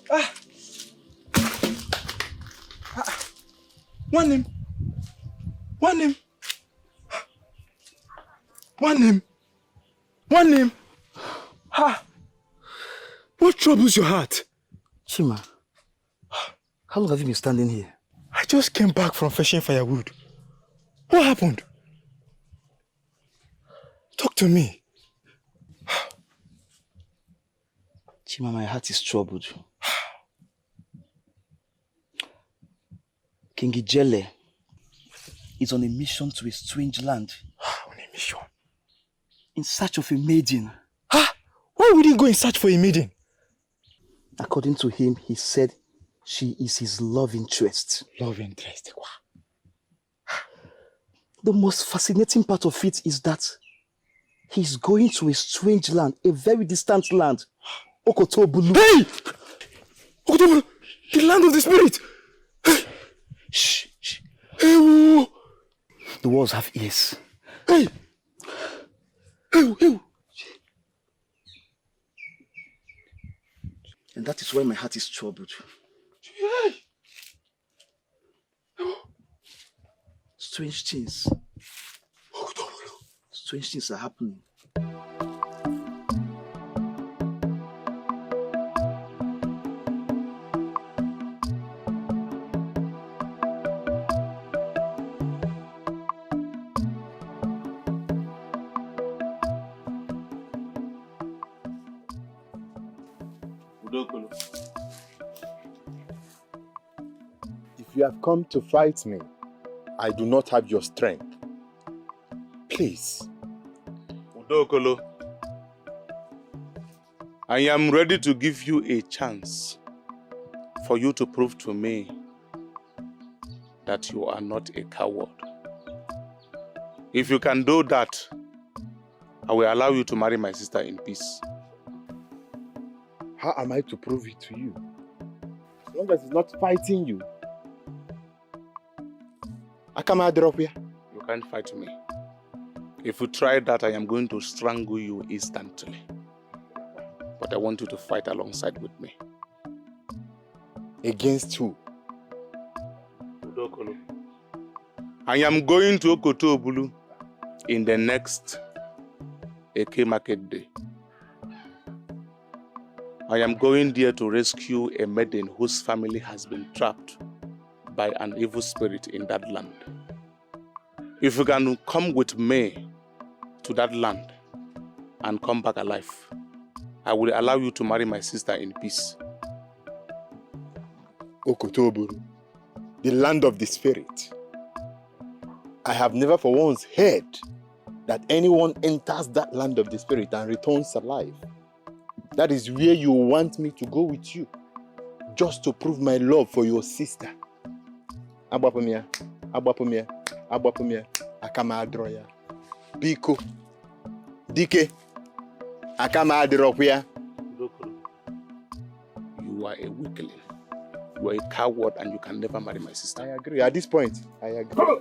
Ah. One name. One name. One name. One name. Ha. What troubles your heart? Chima, how long have you been standing here? I just came back from fetching firewood. What happened? Talk to me. Chima, my heart is troubled. King Ijele is on a mission to a strange land. On a mission? In search of a maiden. Why would he go in search for a maiden? According to him, he said she is his love interest. Love interest? The most fascinating part of it is that he's going to a strange land, a very distant land. Okotobulu. Hey! Okotobulu! The land of the spirit! Hey! Shh, shh. Hey, whoa. The walls have ears. Hey! Hey, hey. And that is why my heart is troubled. Hey. Strange things. Strange things are happening. If you have come to fight me, I do not have your strength. Please. Udokolo, I am ready to give you a chance for you to prove to me that you are not a coward. If you can do that, I will allow you to marry my sister in peace. How am I to prove it to you? As long as it's not fighting you. You can't fight me. If you try that, I am going to strangle you instantly. But I want you to fight alongside with me. Against who? Udokolo. I am going to Okotobulu in the next Eke Market Day. I am going there to rescue a maiden whose family has been trapped by an evil spirit in that land. If you can come with me to that land and come back alive, I will allow you to marry my sister in peace. Okotoburu, the land of the spirit. I have never for once heard that anyone enters that land of the spirit and returns alive. That is where you want me to go with you, just to prove my love for your sister. Abapumia, akama adroya. Biko, dike, akama adroya. You are a weakling. You are a coward and you can never marry my sister. I agree. At this point, I agree.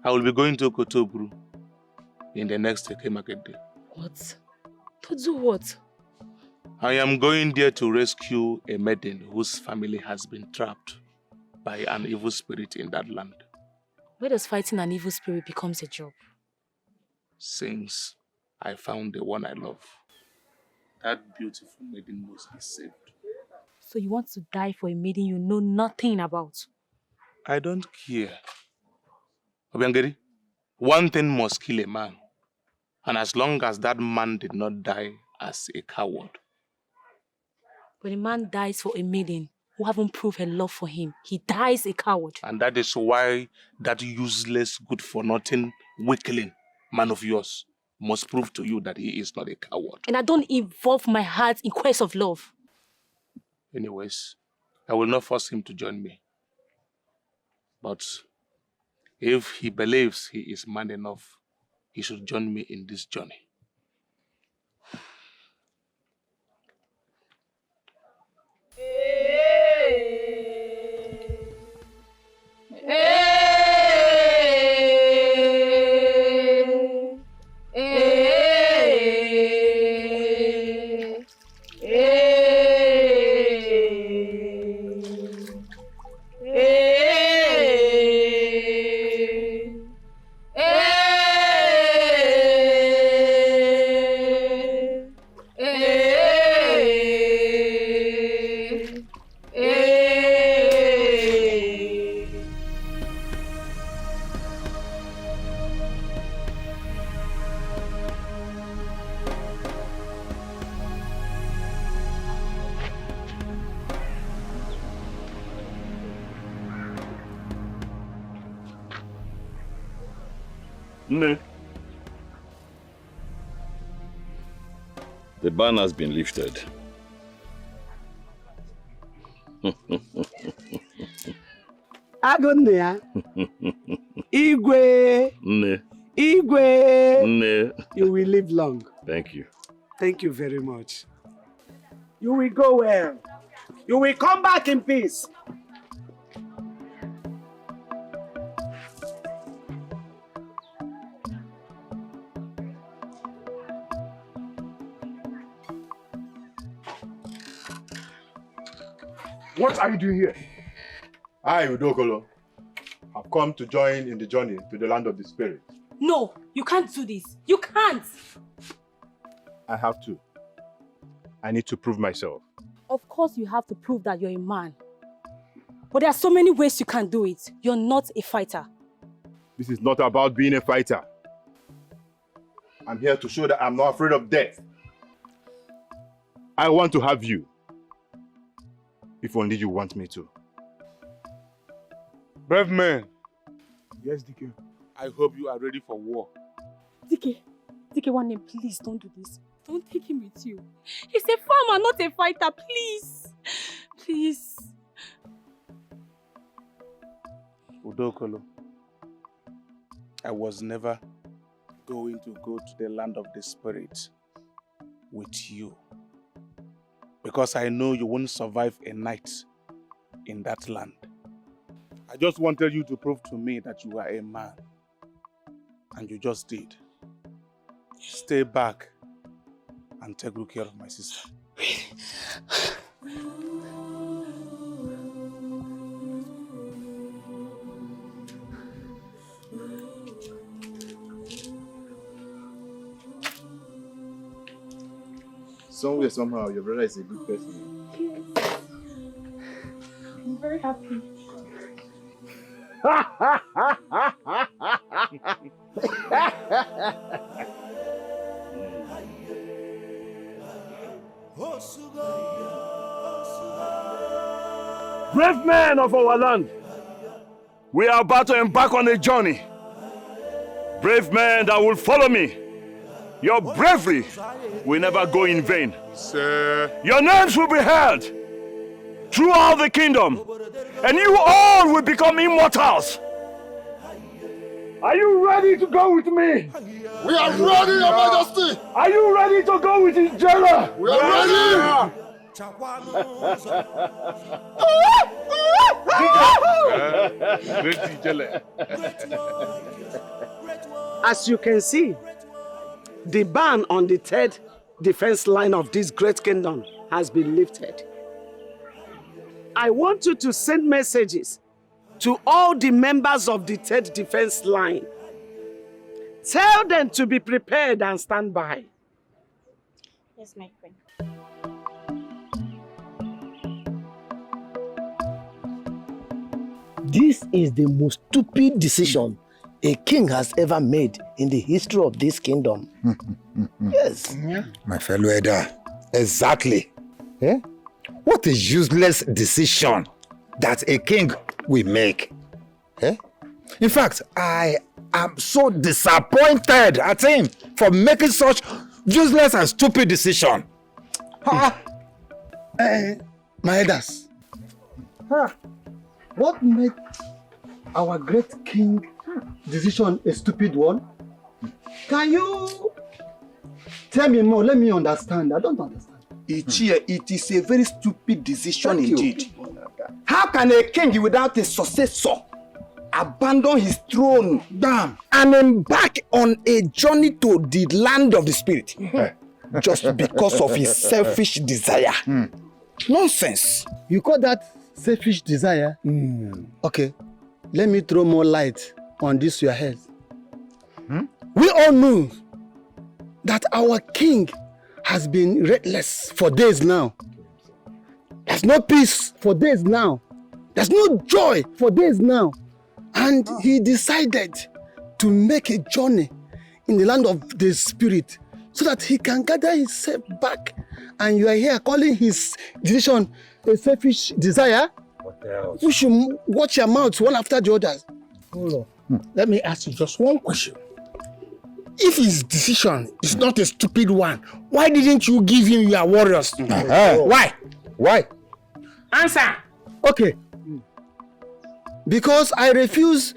I will be going to Okotoburu in the next Eke Market Day. What? To do what? I am going there to rescue a maiden whose family has been trapped by an evil spirit in that land. Where does fighting an evil spirit becomes a job? Since I found the one I love, that beautiful maiden must be saved. So you want to die for a maiden you know nothing about? I don't care. Obiangeri, one thing must kill a man. And as long as that man did not die as a coward. When a man dies for a maiden who haven't proved her love for him, he dies a coward. And that is why that useless, good-for-nothing weakling man of yours must prove to you that he is not a coward. And I don't involve my heart in quest of love. Anyways, I will not force him to join me. But if he believes he is man enough, he should join me in this journey. No. The ban has been lifted. Agonia. Igwe. No. Igwe. No. You will live long. Thank you. Thank you very much. You will go well. You will come back in peace. What are you doing here? I, Udokolo, have come to join in the journey to the land of the spirit. No, you can't do this. You can't. I have to. I need to prove myself. Of course you have to prove that you're a man. But there are so many ways you can do it. You're not a fighter. This is not about being a fighter. I'm here to show that I'm not afraid of death. I want to have you. If only you want me to. Brave man, Yes, DK. I hope you are ready for war. DK, one name, please don't do this. Don't take him with you. He's a farmer, not a fighter, please. Please. Udokolo, I was never going to go to the land of the spirit with you. Because I know you won't survive a night in that land. I just wanted you to prove to me that you are a man. And you just did. Stay back and take good care of my sister. Somewhere, somehow, your brother is a good person. I'm very happy. Brave men of our land, we are about to embark on a journey. Brave men that will follow me. Your bravery will never go in vain. Sir. Your names will be held throughout the kingdom, and you all will become immortals. Are you ready to go with me? We are ready, Your Majesty! Are you ready to go with Ijele? We are ready! As you can see, the ban on the third defense line of this great kingdom has been lifted. I want you to send messages to all the members of the third defense line. Tell them to be prepared and stand by. Yes, my friend. This is the most stupid decision a king has ever made in the history of this kingdom. Yes. My fellow Eda, exactly. Eh? What a useless decision that a king will make. Eh? In fact, I am so disappointed at him for making such useless and stupid decision. My elders, what made our great king decision a stupid one? Can you tell me more? Let me understand. I don't understand. Ijele, it is a very stupid decision Thank indeed. you. How can a king without a successor abandon his throne and embark on a journey to the land of the spirit just because of his selfish desire? Nonsense. You call that selfish desire? Okay, let me throw more light on this your head. We all know that our king has been restless for days now. There's no peace for days now. There's no joy for days now. And he decided to make a journey in the land of the spirit so that he can gather himself back. And you are here calling his decision a selfish desire? What else? You should watch your mouth one after the other. Hold on. Let me ask you just one question. If his decision is not a stupid one, why didn't you give him your warriors? Why? Why? Answer. Okay. Because I refuse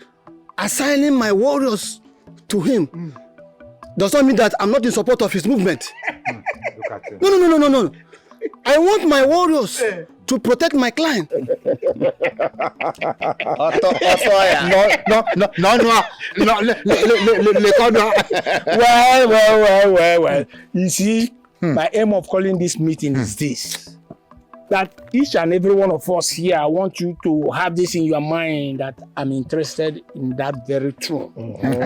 assigning my warriors to him. Does not mean that I'm not in support of his movement. Look at him. No. I want my warriors to protect my client. Well. You see, my aim of calling this meeting is this. That each and every one of us here, I want you to have this in your mind that I'm interested in that very throne. Since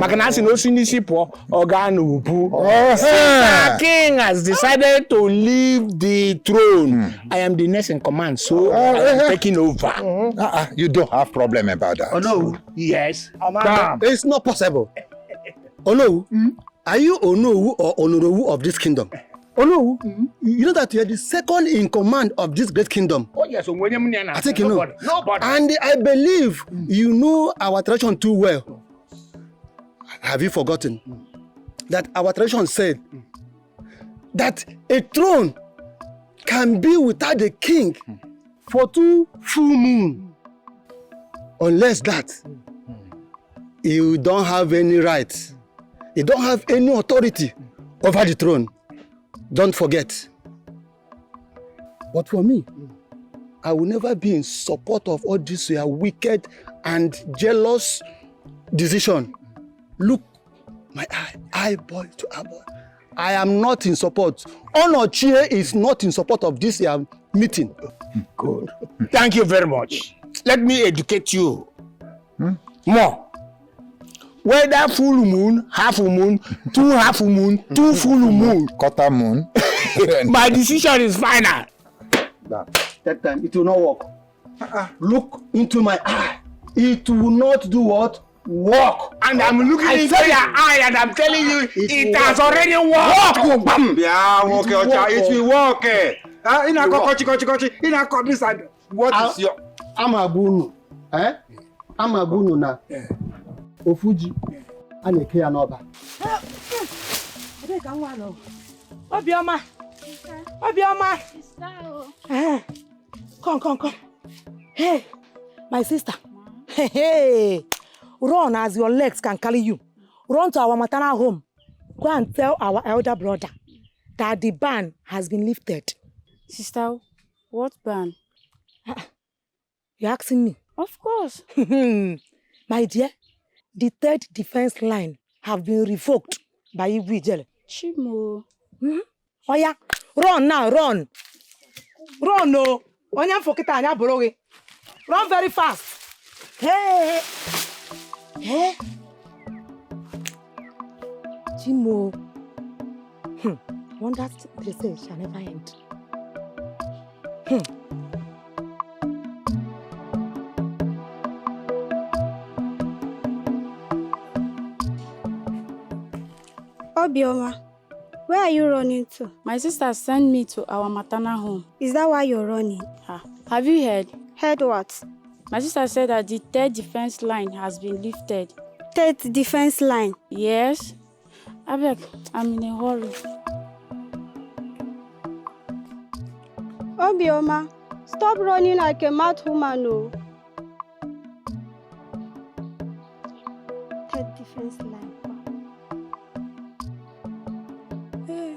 the king has decided to leave the throne, I am the next in command, so I am taking over. You don't have problem about that. Oh no. Yes. It's not possible. Oh no. Are you Onowu or Onorowu of this kingdom? Onowu, you know that you are the second in command of this great kingdom. Oh yes, I think you know. Nobody. And I believe you know our tradition too well. Have you forgotten that our tradition said that a throne can be without the king for 2 full moons? Unless that, you don't have any rights. You don't have any authority over the throne. Don't forget. But for me, I will never be in support of all this your wicked and jealous decision. Look, my eyeball to eyeball. I am not in support. Onochie is not in support of this meeting. Good. Thank you very much. Let me educate you more. Whether full moon, half moon, 2 half moon, 2 full moon, Quarter moon. my decision is final. That time it will not work. Look into my eye. It will not do what? Work. And I'm looking into your eye and I'm telling you, it has already worked. Yeah, okay, it will work. What is your... Amabunu. Amabunu na. Ofuji. Aneke ya n'ọba. Obioma. Come. Hey, my sister. Hey. Run as your legs can carry you. Run to our maternal home. Go and tell our elder brother that the ban has been lifted. Sister, what ban? You're asking me? Of course. My dear, the 3rd defense line have been revoked by Ijele. Chimo. Oh yeah, run now, run. Run, no. Run very fast. Hey. Chimo. Wonder they say it shall never end. Obioma, where are you running to? My sister sent me to our maternal home. Is that why you're running? Have you heard? Heard what? My sister said that the 3rd defense line has been lifted. third defense line? Yes. Abeg, I'm in a hurry. Obioma, stop running like a mad woman, no. Third defense line. Hey.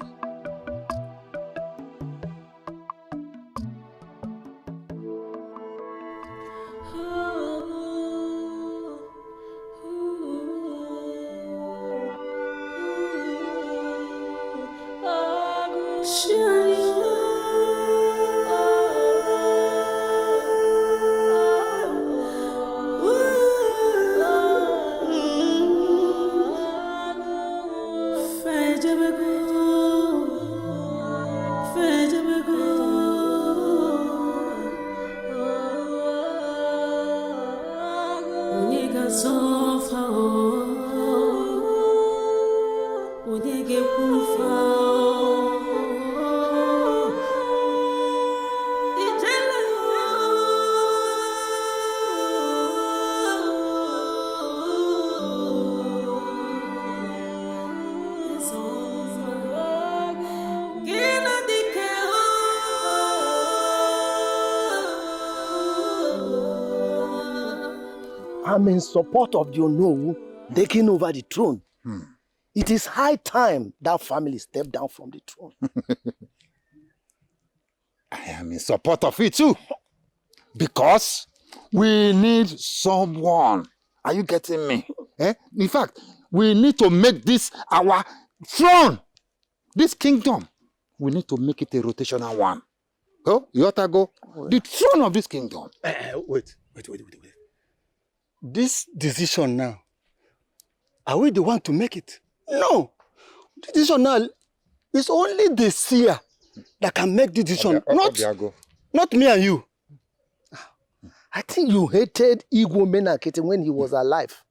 I'm in support of the Onowu taking over the throne. It is high time that family step down from the throne. I am in support of it too. Because we need someone. Are you getting me? In fact, we need to make this our throne. This kingdom, we need to make it a rotational one. Oh, you ought to go. The throne of this kingdom. Wait. This decision now, are we the one to make it? No. The decision now is only the seer that can make the decision, not me and you. I think you hated Igwe Menakete when he was alive.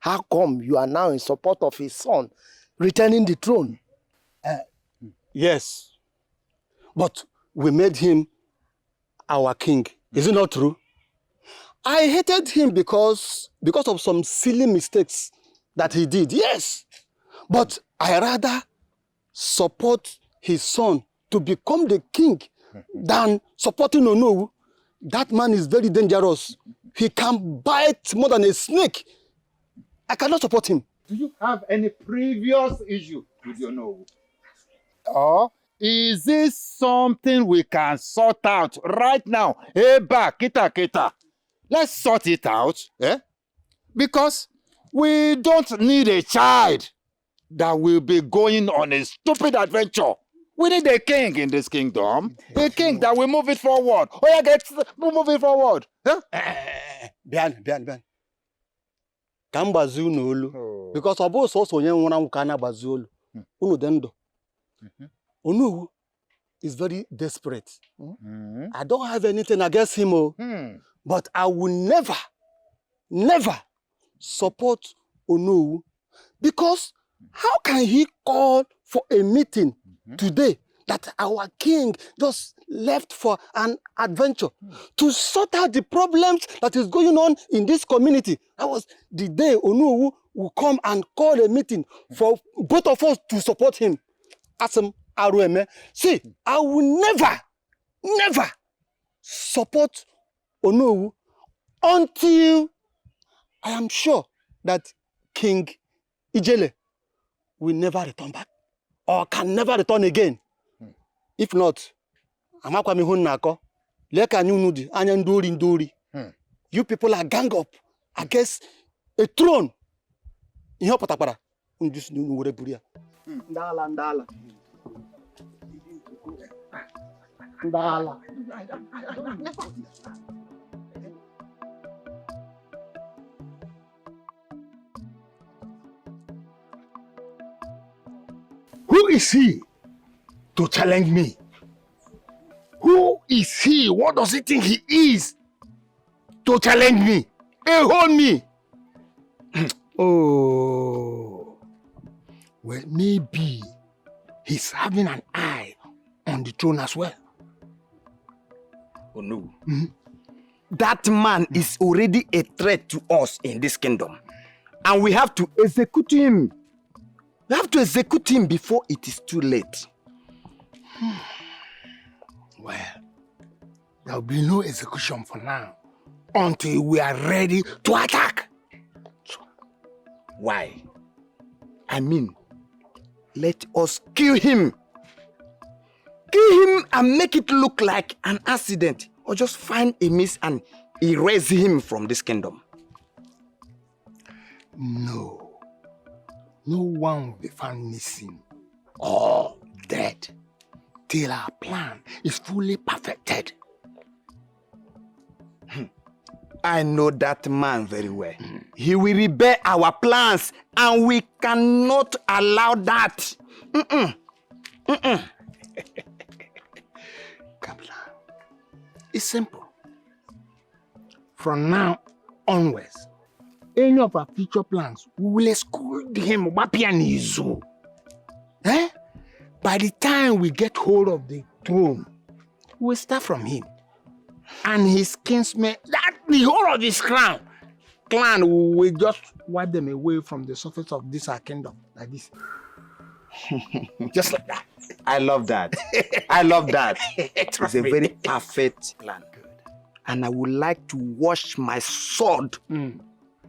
How come you are now in support of his son returning the throne? Yes, but we made him our king. Is it not true? I hated him because of some silly mistakes that he did, yes. But I rather support his son to become the king than supporting Onowu. That man is very dangerous. He can bite more than a snake. I cannot support him. Do you have any previous issue with Onowu? Or is this something we can sort out right now? Eba, kita. Let's sort it out, because we don't need a child that will be going on a stupid adventure. We need a king in this kingdom, a king that will move it forward. Oh yeah, we'll move it forward. Bian. Come bazu n'olu, because Obo so onye nwụrụ anwụ ka na-agbazi olu. Unu dị ndụ. Onowu is very desperate. I don't have anything against him, but I will never support Onowu, because how can he call for a meeting today that our king just left for an adventure to sort out the problems that is going on in this community? That was the day Onowu will come and call a meeting for both of us to support him. Asem Arueme. See, I will never support Onowu until I am sure that King Ijele will never return back or can never return again. If not, you people are gang up against a throne. Who is he to challenge me? Who is he? What does he think he is to challenge me? Hold me. Oh, well, maybe he's having an eye on the throne as well. Oh no. That man is already a threat to us in this kingdom. And we have to execute him. We have to execute him before it is too late. Well, there will be no execution for now until we are ready to attack. Why? I mean, let us kill him. Kill him and make it look like an accident, or just find a miss and erase him from this kingdom. No. No one will be found missing or dead till our plan is fully perfected. I know that man very well. He will rebel our plans and we cannot allow that. Kaplan, it's simple. From now onwards, any of our future plans, we will escort him Wapianizu. By the time we get hold of the throne, we'll start from him. And his kinsmen, the whole of his clan will just wipe them away from the surface of this our kingdom, like this. Just like that. I love that. I love that. It's a very perfect plan. And I would like to wash my sword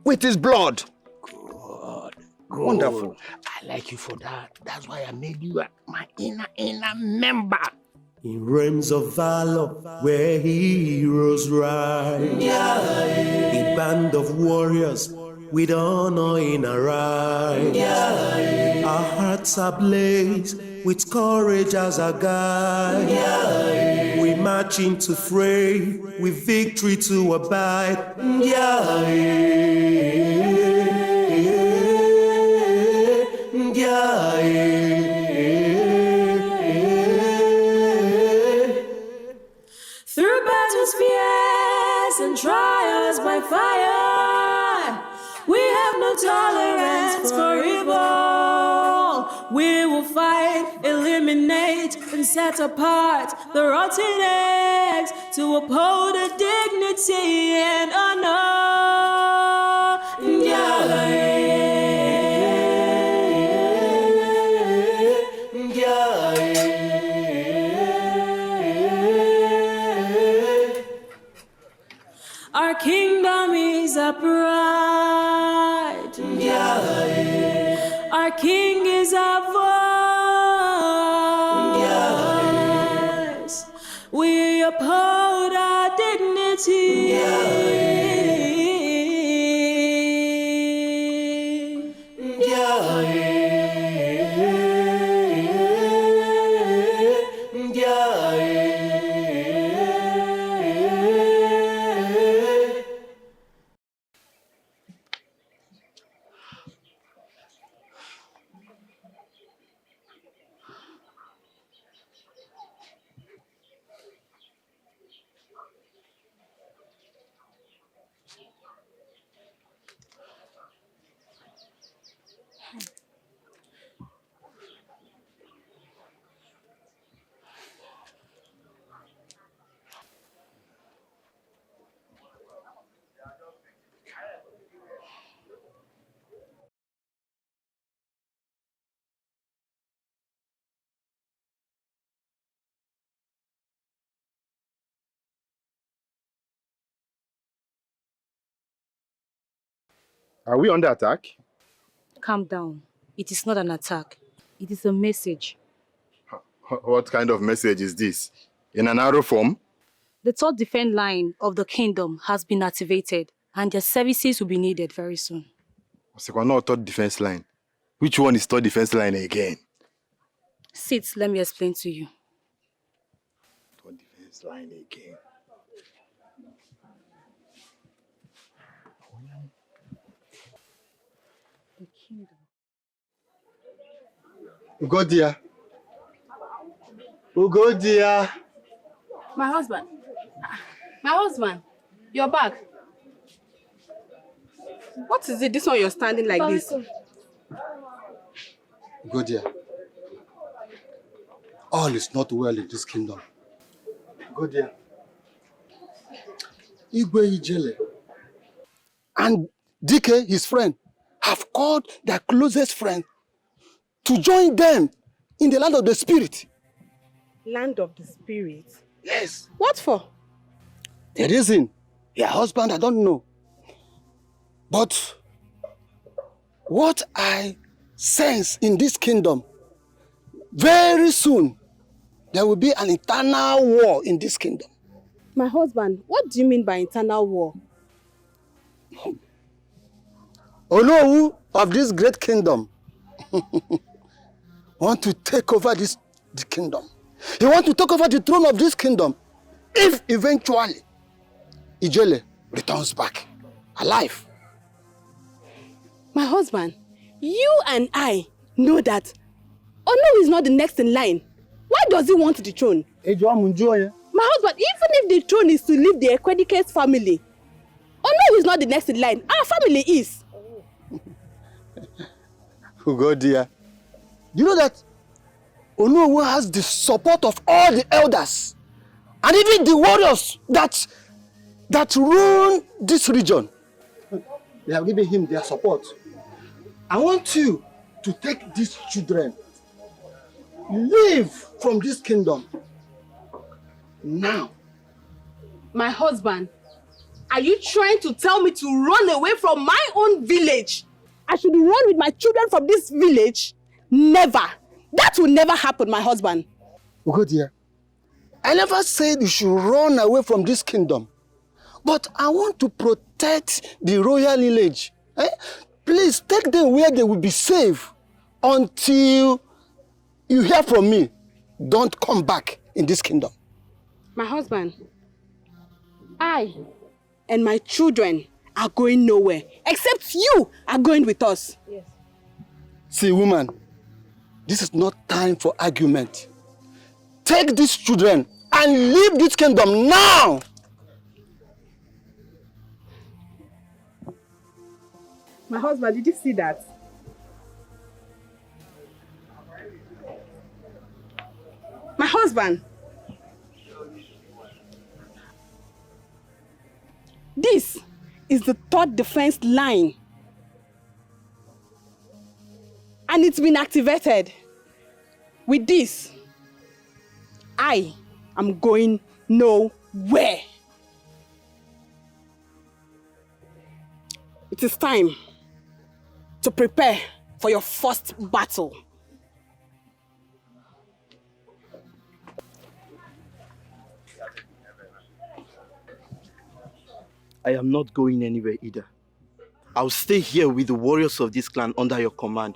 with his blood. Good. Wonderful. I like you for that. That's why I made you my inner member. In realms of valor, where heroes ride, a band of warriors with honor in our eyes. Our hearts are ablaze with courage as our guide. We march into fray with victory to abide. Through battles fierce and trials by fire, we have no tolerance for evil. We will fight, eliminate, and set apart the rotten eggs to uphold the dignity and honor. Our kingdom is upright. Our king is our voice. We uphold our dignity. Are we under attack? Calm down. It is not an attack. It is a message. What kind of message is this? In an arrow form? The third defense line of the kingdom has been activated, and their services will be needed very soon. Not third defense line. Which one is third defense line again? Sit, let me explain to you. Third defense line again. The kingdom. Ugodia. Ugodia. My husband. My husband. You're back. What is it? This one you're standing like this. Ugodia. All is not well in this kingdom. Ugodia. Igwe Ijele and DK, his friend, have called their closest friend to join them in the land of the spirit. Land of the spirit? Yes. What for? The reason, your husband, I don't know. But what I sense in this kingdom, very soon, there will be an internal war in this kingdom. My husband, what do you mean by internal war? Onowu of this great kingdom want to take over the kingdom. He want to take over the throne of this kingdom if eventually Ijele returns back alive. My husband, you and I know that Onowu is not the next in line. Why does he want the throne? My husband, even if the throne is to leave the Ekwedike's family, Onowu is not the next in line. Our family is. Ugo dear, you know that Onowu has the support of all the elders and even the warriors that rule this region. They have given him their support. I want you to take these children, leave from this kingdom now. My husband, are you trying to tell me to run away from my own village? I should run with my children from this village? Never. That will never happen, my husband. Ugo dear, I never said you should run away from this kingdom. But I want to protect the royal lineage. Please take them where they will be safe until you hear from me. Don't come back in this kingdom. My husband, I and my children are going nowhere, except you are going with us. Yes. See, woman, this is not time for argument. Take these children and leave this kingdom now. My husband, did you see that? My husband. This is the third defense line. And it's been activated. With this, I am going nowhere. It is time to prepare for your first battle. I am not going anywhere either. I'll stay here with the warriors of this clan under your command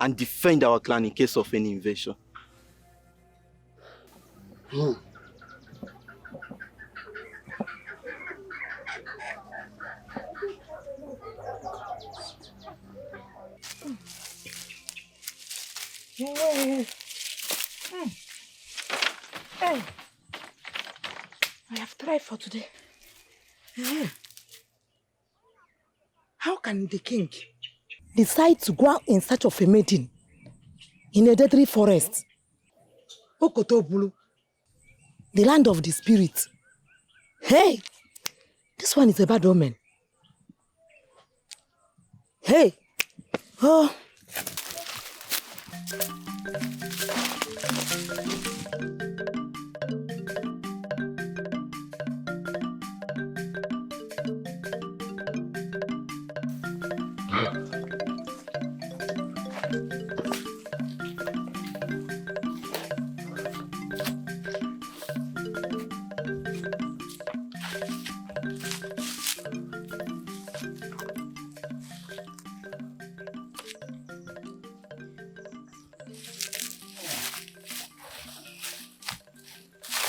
and defend our clan in case of any invasion. Hey. I have tried for today. How can the king decide to go out in search of a maiden in a deadly forest? Okotobulu, the land of the spirit. Hey, this one is a bad omen. Hey, oh.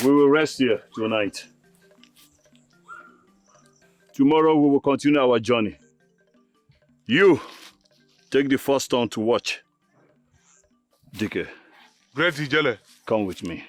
We will rest here tonight. Tomorrow we will continue our journey. You, take the first turn to watch. Dike. Great Ijele. Come with me.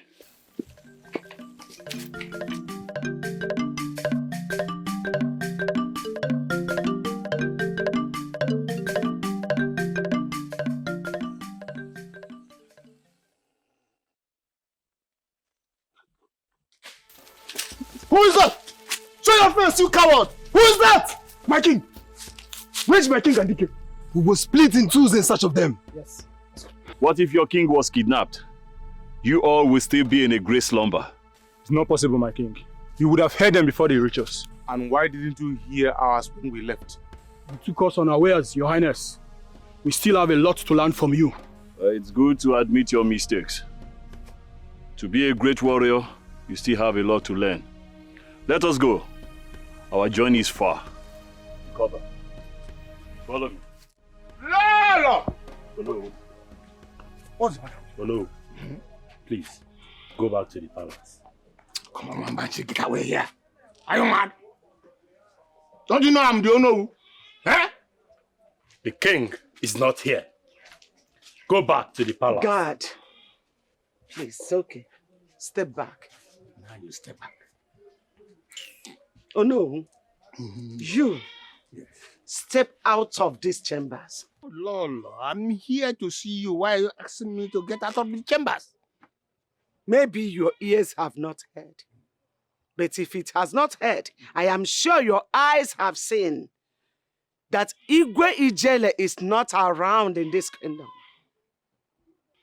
Who is that? Show your face, you coward! Who is that? My king! Where's my king and Dike? We will split in twos in search of them. Yes. What if your king was kidnapped? You all will still be in a great slumber. It's not possible, my king. You would have heard them before they reach us. And why didn't you hear ours when we left? You took us unawares, Your Highness. We still have a lot to learn from you. It's good to admit your mistakes. To be a great warrior, you still have a lot to learn. Let us go. Our journey is far. Cover. Follow me. Lolo! Hello. What's the matter? Hello. Please, go back to the palace. Come on, man, get away here. Are you mad? Don't you know I'm the owner? Eh? The king is not here. Go back to the palace. God. Please, it's okay. Step back. Now you step back. Oh no. You. Yes. Step out of these chambers. Lolo, I'm here to see you. Why are you asking me to get out of the chambers? Maybe your ears have not heard. But if it has not heard, I am sure your eyes have seen that Ijele is not around in this kingdom.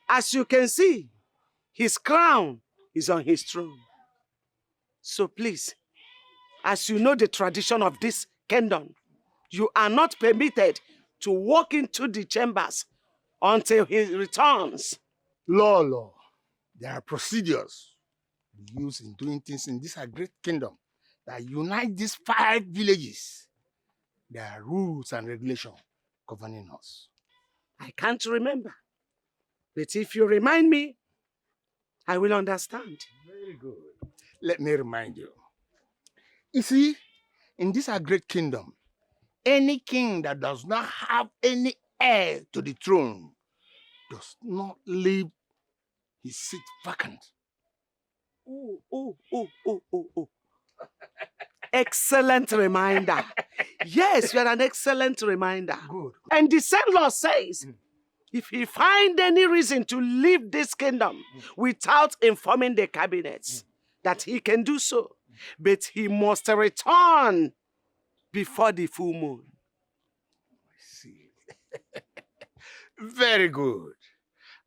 As you can see, his crown is on his throne. So please, as you know the tradition of this kingdom, you are not permitted to walk into the chambers until he returns. Lolo, there are procedures we use in doing things in this great kingdom that unite these 5 villages. There are rules and regulations governing us. I can't remember. But if you remind me, I will understand. Very good. Let me remind you. You see, in this great kingdom, any king that does not have any heir to the throne does not leave his seat vacant. Oh. Excellent reminder. Yes, you are an excellent reminder. Good. And the same law says, if he find any reason to leave this kingdom without informing the cabinets, that he can do so, but he must return before the full moon. I see. Very good.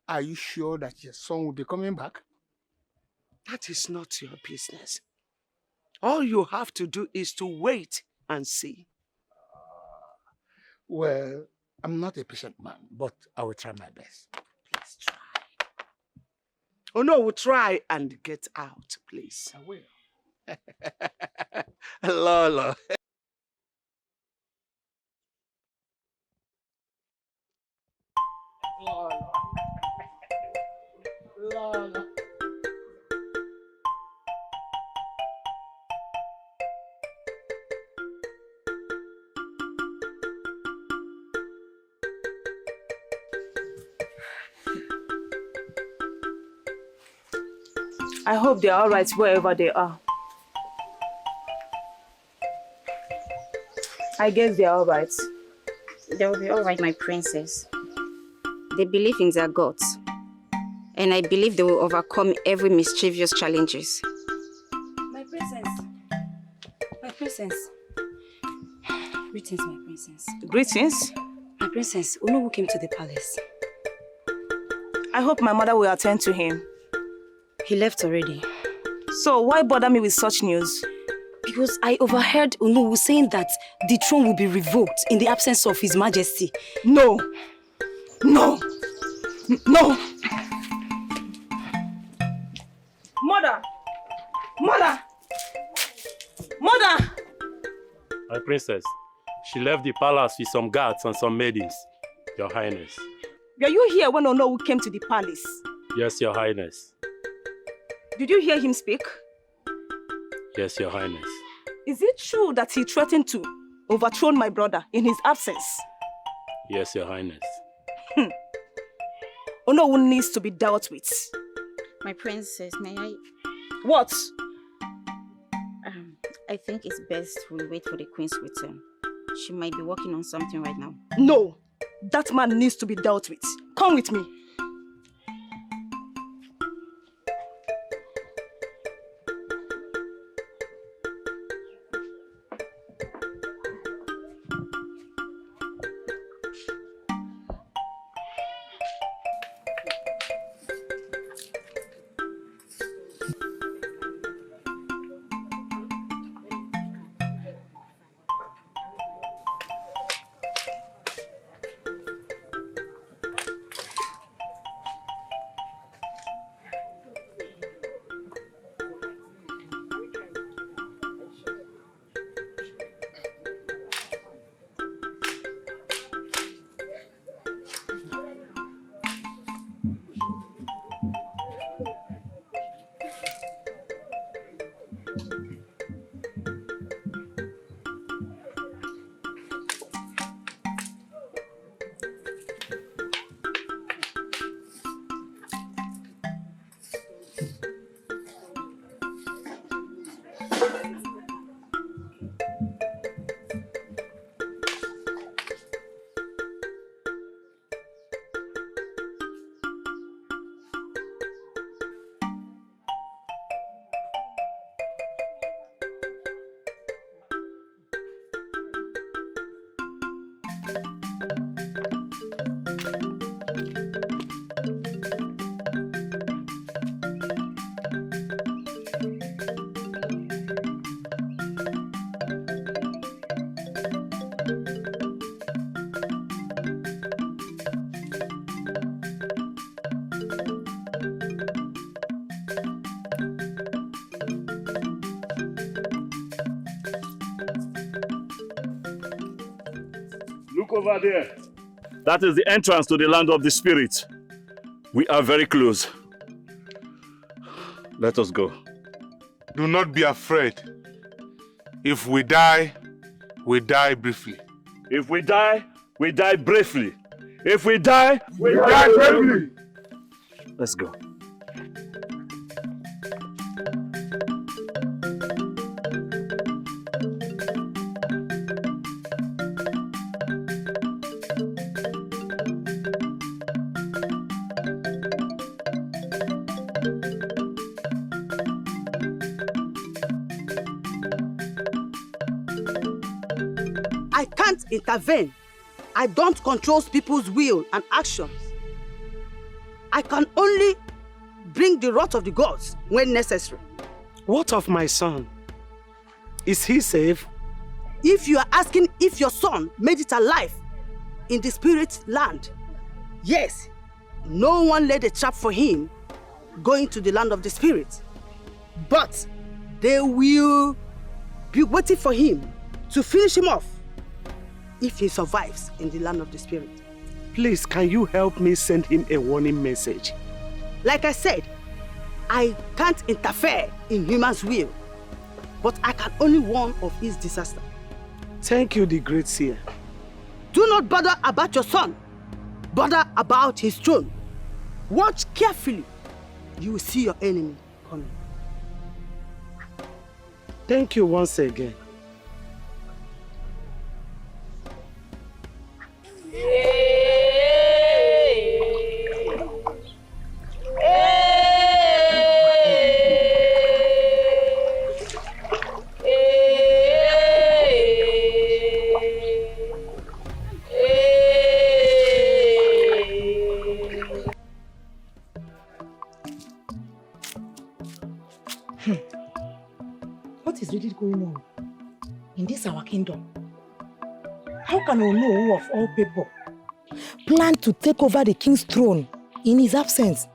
Are you sure that your son will be coming back? That is not your business. All you have to do is to wait and see. Well, I'm not a patient man, but I will try my best. Please try. Oh no, we'll try and get out, please. I will. Lolo. Lolo. I hope they're all right wherever they are. I guess they're all right. They'll be all right, my princess. They believe in their gods. And I believe they will overcome every mischievous challenges. My princess. My princess. Greetings, my princess. Greetings? My princess, Unowu came to the palace. I hope my mother will attend to him. He left already. So why bother me with such news? Because I overheard Unowu saying that the throne will be revoked in the absence of His Majesty. No! No! No! Mother! Mother! Mother! My princess, she left the palace with some guards and some maidens, Your Highness. Were you here when Unowu came to the palace? Yes, Your Highness. Did you hear him speak? Yes, Your Highness. Is it true that he threatened to overthrow my brother in his absence? Yes, Your Highness. Unowu needs to be dealt with. My princess, may I? What? I think it's best we wait for the queen's return. She might be working on something right now. No, that man needs to be dealt with. Come with me. Look over there. That is the entrance to the land of the spirit. We are very close. Let us go. Do not be afraid. If we die briefly. If we die briefly. If we die briefly. Let's go. I can't intervene. I don't control people's will and actions. I can only bring the wrath of the gods when necessary. What of my son? Is he safe? If you are asking if your son made it alive in the spirit land, yes. No one laid a trap for him going to the land of the spirit. But they will be waiting for him to finish him off if he survives in the land of the spirit. Please, can you help me send him a warning message? Like I said, I can't interfere in humans' will, but I can only warn of his disaster. Thank you, the great seer. Do not bother about your son. Bother about his throne. Watch carefully. You will see your enemy coming. Thank you once again. What is really going on in this our kingdom? How can we know who of all people plan to take over the king's throne in his absence?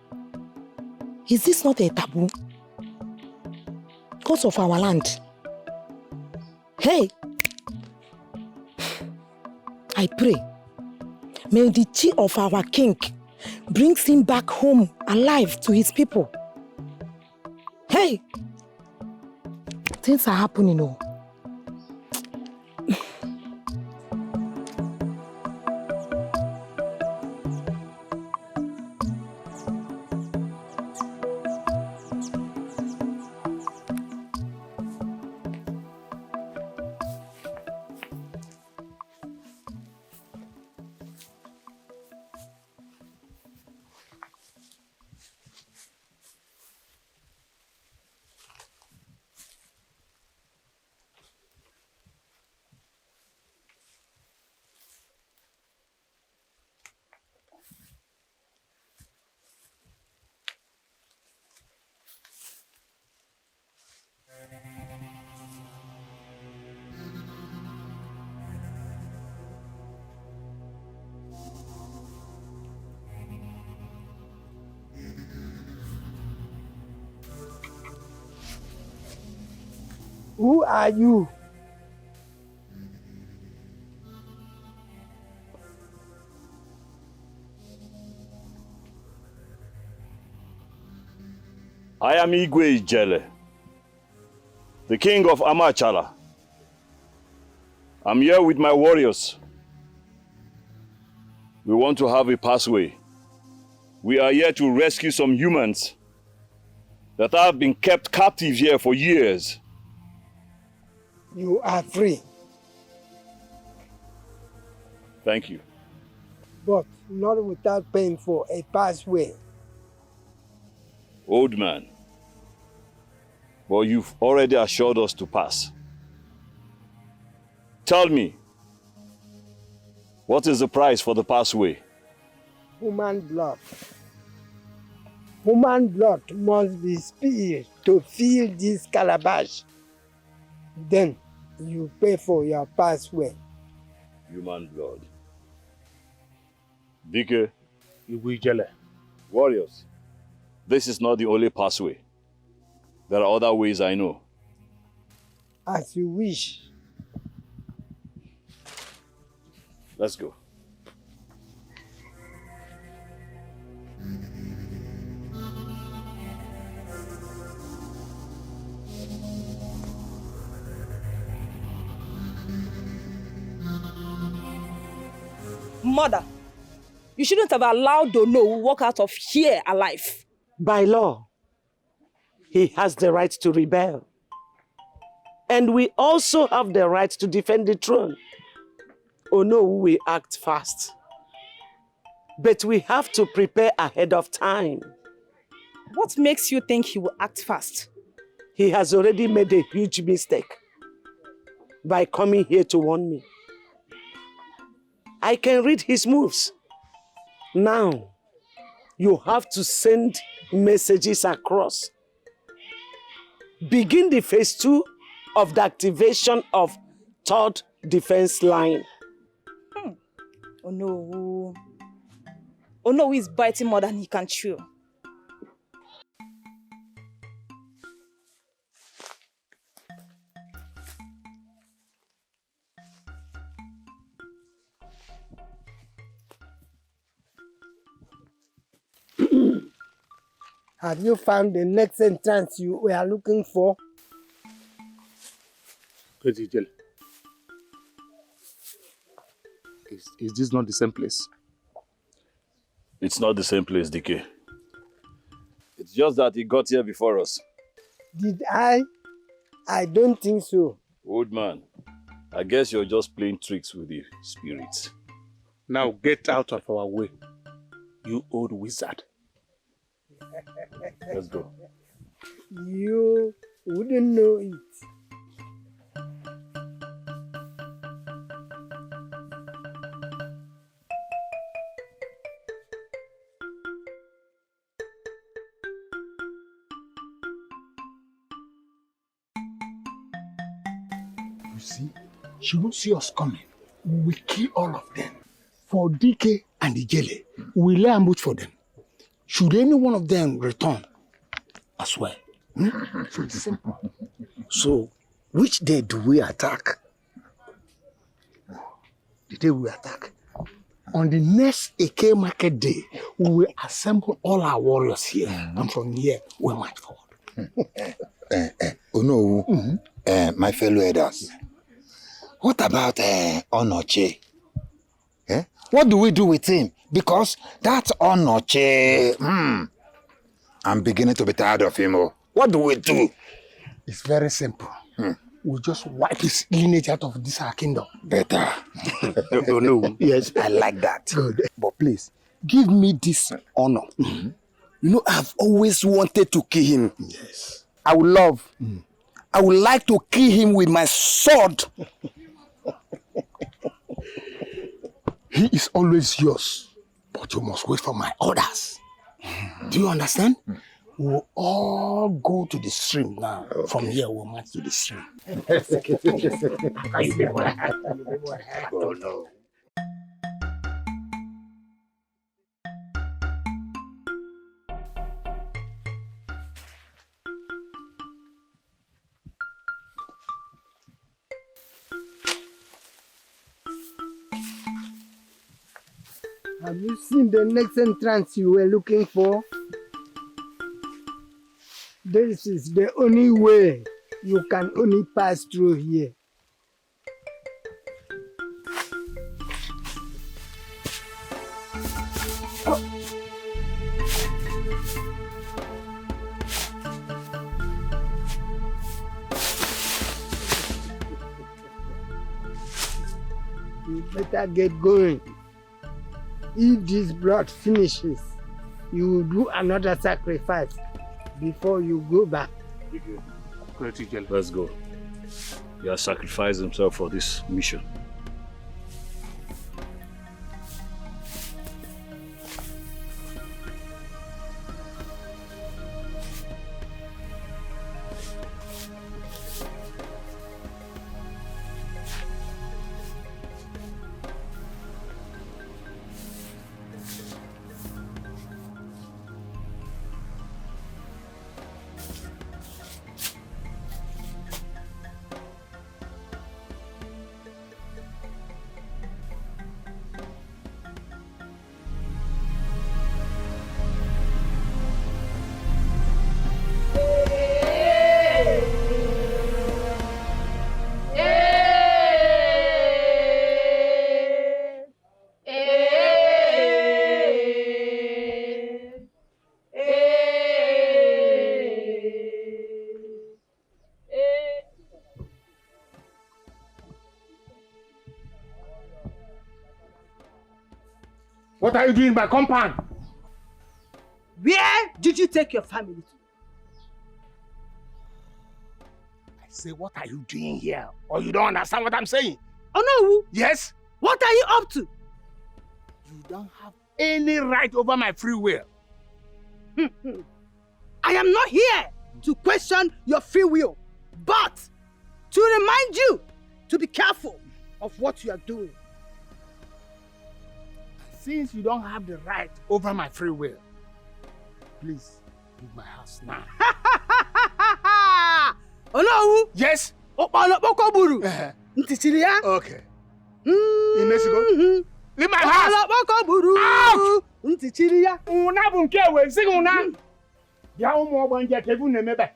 Is this not a taboo? Because of our land. Hey! I pray, may the chi of our king brings him back home alive to his people. Hey! Things are happening, oh. Who are you? I am Ijele, the king of Amachala. I'm here with my warriors. We want to have a pathway. We are here to rescue some humans that have been kept captive here for years. You are free, Thank you. but not without paying for a pathway. Old man, well, you've already assured us to pass. Tell me, what is the price for the pathway? Human blood. Human blood must be spilled to fill this calabash. Then you pay for your pathway. Human blood. Dike, Ijele. warriors, this is not the only pathway. There are other ways I know. As you wish. Let's go. Mother, you shouldn't have allowed Dono to walk out of here alive. By law, he has the right to rebel. And we also have the right to defend the throne. Ono will act fast. But we have to prepare ahead of time. What makes you think he will act fast? He has already made a huge mistake by coming here to warn me. I can read his moves. Now, you have to send messages across. Begin the phase 2 of the activation of 3rd defense line. Oh no. Oh no, he's biting more than he can chew. Have you found the next entrance you were looking for? Great Ijele. Is this not the same place? It's not the same place, DK. It's just that he got here before us. Did I? I don't think so. Old man, I guess you're just playing tricks with the spirits. Now get out of our way, you old wizard. Let's go. You wouldn't know it. You see, she won't see us coming. We will kill all of them. For DK and Ijele, we will lay ambush for them. Should any one of them return, as well. So it's simple. So, which day do we attack? The day we attack. On the next Eke market day, we will assemble all our warriors here. And from here, we'll march forward. My fellow elders, what about Onoche? What do we do with him? Because that Onoche, I'm beginning to be tired of him. What do we do? It's very simple. We'll just wipe his lineage out of this our kingdom. Better. Yes, I like that. Good. But please, give me this honor. You know, I've always wanted to kill him. Yes. I would love. I would like to kill him with my sword. He is always yours, but you must wait for my orders. Do you understand? We'll all go to the stream now. Okay. From here, we'll march to the stream. Oh, no. Have you seen the next entrance you were looking for? This is the only way you can only pass through here. You better get going. If this blood finishes, you will do another sacrifice before you go back. Let's go. He has sacrificed himself for this mission. What are you doing in my compound? Where did you take your family to? I say, what are you doing here? Or you don't understand what I'm saying? Oh no! Yes? What are you up to? You don't have any right over my free will. I am not here to question your free will, but to remind you to be careful of what you are doing. Since you don't have the right over my free will, please leave my house now. Oh no! Yes? Okay. Leave my house!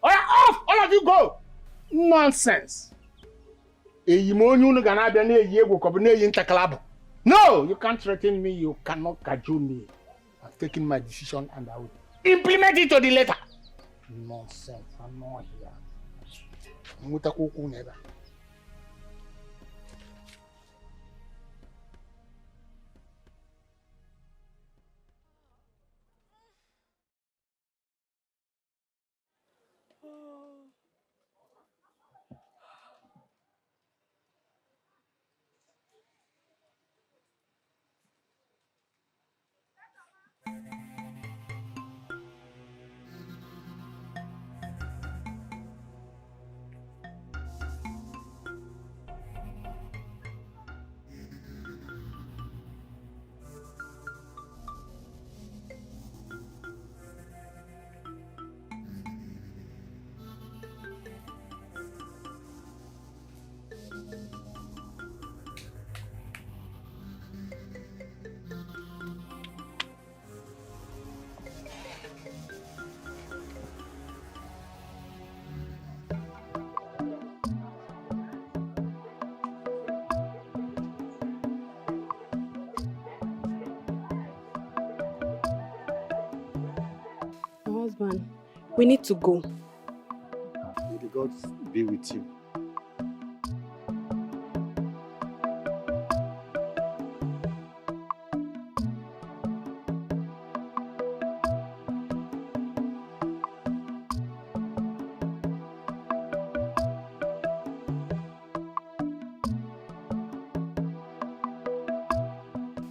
Off! All of you go! Nonsense! No! You can't threaten me, you cannot cajole me. I've taken my decision and I will implement it to the letter. Nonsense, I'm not here. Husband, we need to go. May the gods be with you.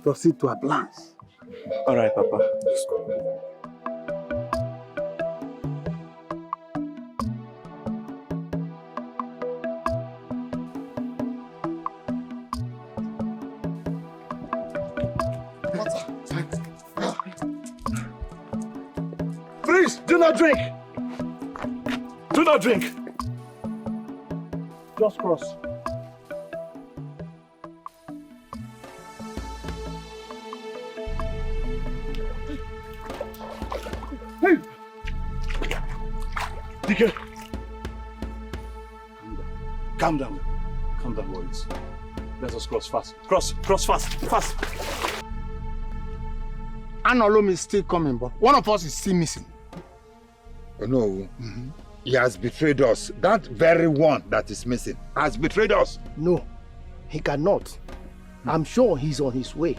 Proceed to a glance. All right, Papa. Let's go. Please, do not drink. Do not drink. Just cross. Hey! DK! Calm down. Calm down, boys. Let us cross fast. Cross fast, fast. Anolom is still coming, but one of us is still missing. Oh, no. He has betrayed us. That very one that is missing has betrayed us. No, he cannot. I'm sure he's on his way.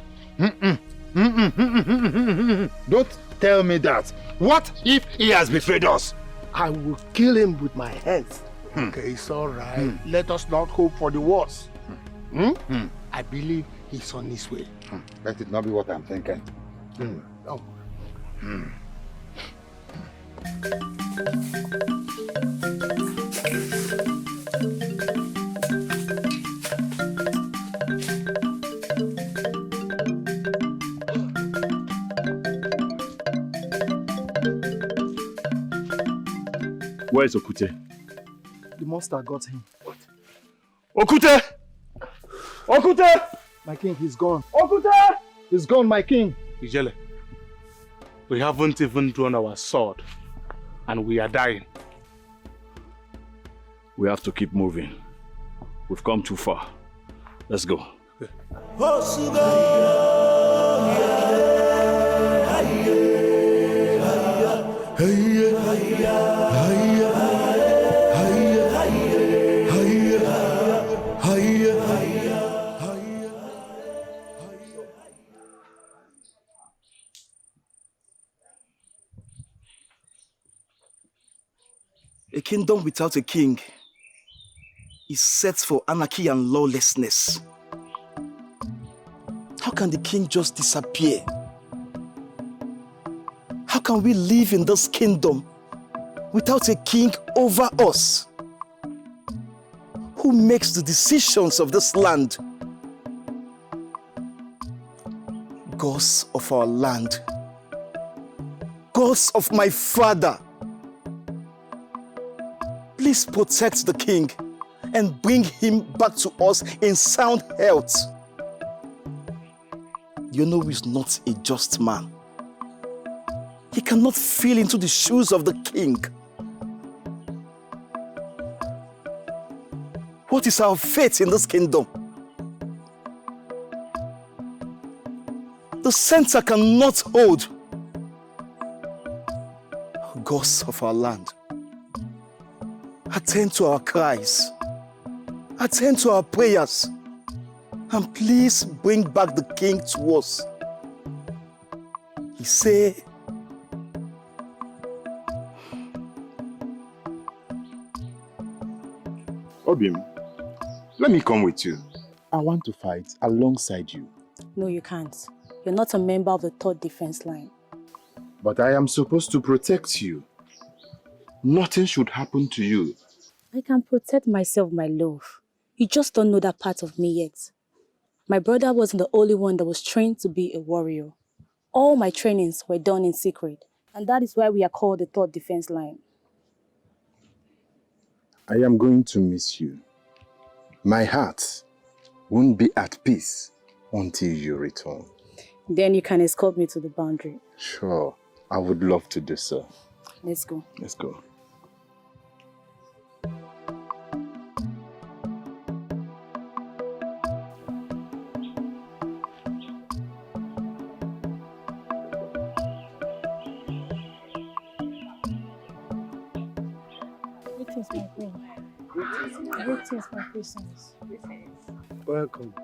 Don't tell me that. What if he has betrayed us? I will kill him with my hands. Okay, it's all right. Let us not hope for the worst. I believe he's on his way. Let it not be what I'm thinking. Oh. Where is Okute? The monster got him. What? Okute! Okute! My king, he's gone. Okute! He's gone, my king. Ijele, we haven't even drawn our sword and we are dying. We have to keep moving. We've come too far. Let's go. A kingdom without a king is set for anarchy and lawlessness. How can the king just disappear? How can we live in this kingdom without a king over us? Who makes the decisions of this land? Gods of our land, gods of my father, please protect the king and bring him back to us in sound health. You know he's not a just man. He cannot feel into the shoes of the king. What is our fate in this kingdom? The center cannot hold. Gods of our land, attend to our cries, attend to our prayers, and please bring back the king to us. He said, Obim, let me come with you. I want to fight alongside you. No, you can't. You're not a member of the 3rd defense line. But I am supposed to protect you. Nothing should happen to you. I can protect myself, my love. You just don't know that part of me yet. My brother wasn't the only one that was trained to be a warrior. All my trainings were done in secret. And that is why we are called the 3rd defense line. I am going to miss you. My heart won't be at peace until you return. Then you can escort me to the boundary. Sure, I would love to do so. Let's go. Let's go. Greetings, my friend. Greetings, my Christians. Welcome.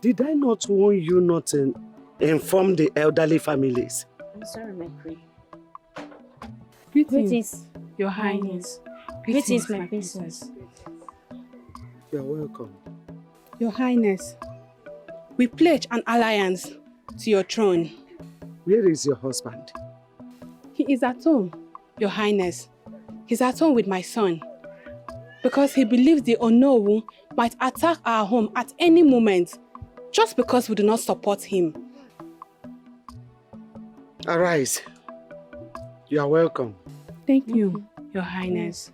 Did I not warn you not to inform the elderly families? I'm sorry, my queen. Greetings, Your Highness. Greetings, my princess. You're welcome. Your Highness, we pledge an alliance to your throne. Where is your husband? He is at home, Your Highness. He's at home with my son. Because he believes the Onowu might attack our home at any moment, just because we do not support him. Arise. You are welcome. Thank you, Your Highness.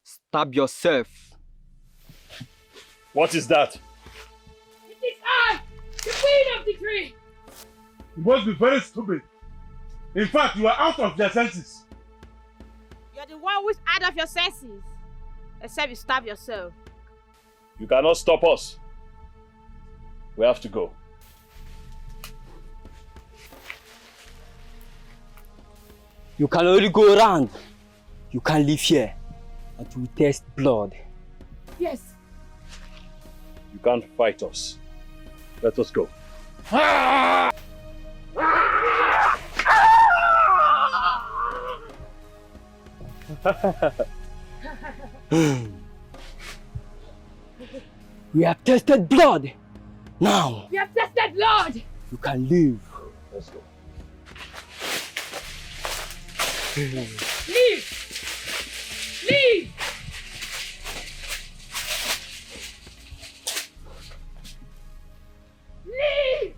Stab yourself. What is that? It is I, the Queen of the Tree. You must be very stupid. In fact, you are out of your senses. You're the one who's out of your senses. Except you stab yourself. You cannot stop us. We have to go. You can only go around. You can't live here until we taste blood. Yes. You can't fight us. Let us go. We have tasted blood. Now We have tested blood. you can live. Let's go. Leave. Leave. Leave.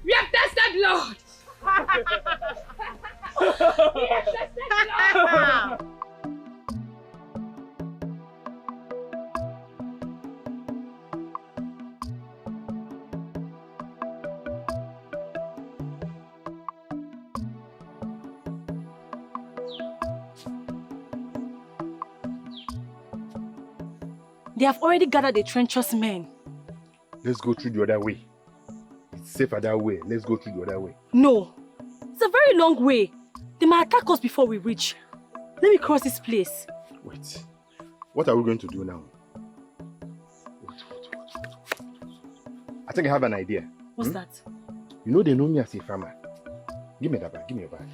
We have tested blood. We have tested blood. They have already gathered the trenchers men. Let's go through the other way. It's safer that way. Let's go through the other way. No. It's a very long way. They might attack us before we reach. Let me cross this place. Wait. What are we going to do now? I think I have an idea. What's that? You know they know me as a farmer. Give me that bag. Give me your bag.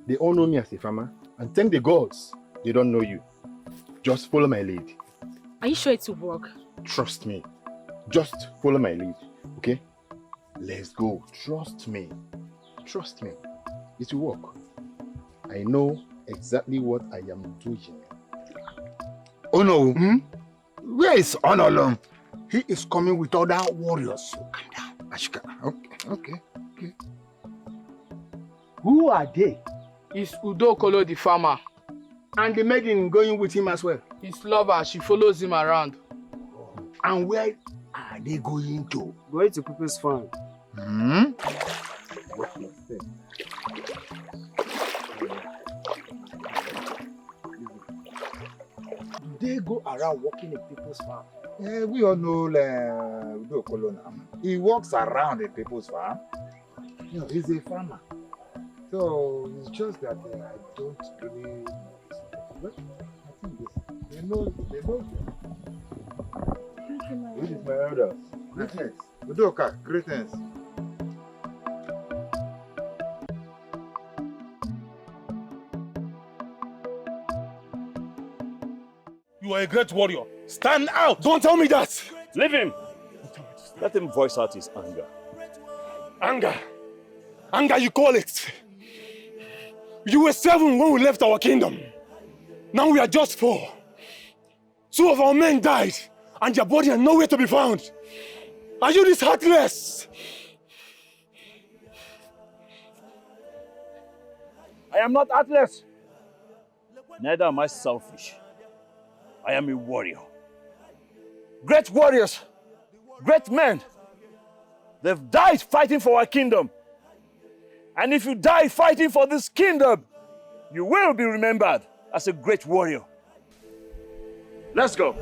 They all know me as a farmer. And thank the gods, they don't know you. Just follow my lead. Are you sure it will work? Trust me. Just follow my lead. Okay? Let's go. Trust me. Trust me. It will work. I know exactly what I am doing. Oh no. Where is Onolong? He is coming with other warriors. So calm down, Ashika. Okay. Who are they? It's Udokolo the farmer. And the maiden going with him as well? His lover, she follows him around. And where are they going to? Going to people's farm. Do they go around walking in people's farm? We all know Udokolo now. He walks around in people's farm. You know, he's a farmer. So it's just that I don't really. But I think they know. This is my elders. Greetings. Udoka, greetings. You are a great warrior. Stand out! Don't tell me that! Leave him! Let him voice out his anger. Anger? Anger, you call it? You were 7 when we left our kingdom. Now we are just 4. 2 of our men died, and their body are nowhere to be found. Are you this heartless? I am not heartless. Neither am I selfish. I am a warrior. Great warriors, great men. They've died fighting for our kingdom. And if you die fighting for this kingdom, you will be remembered as a great warrior. Let's go.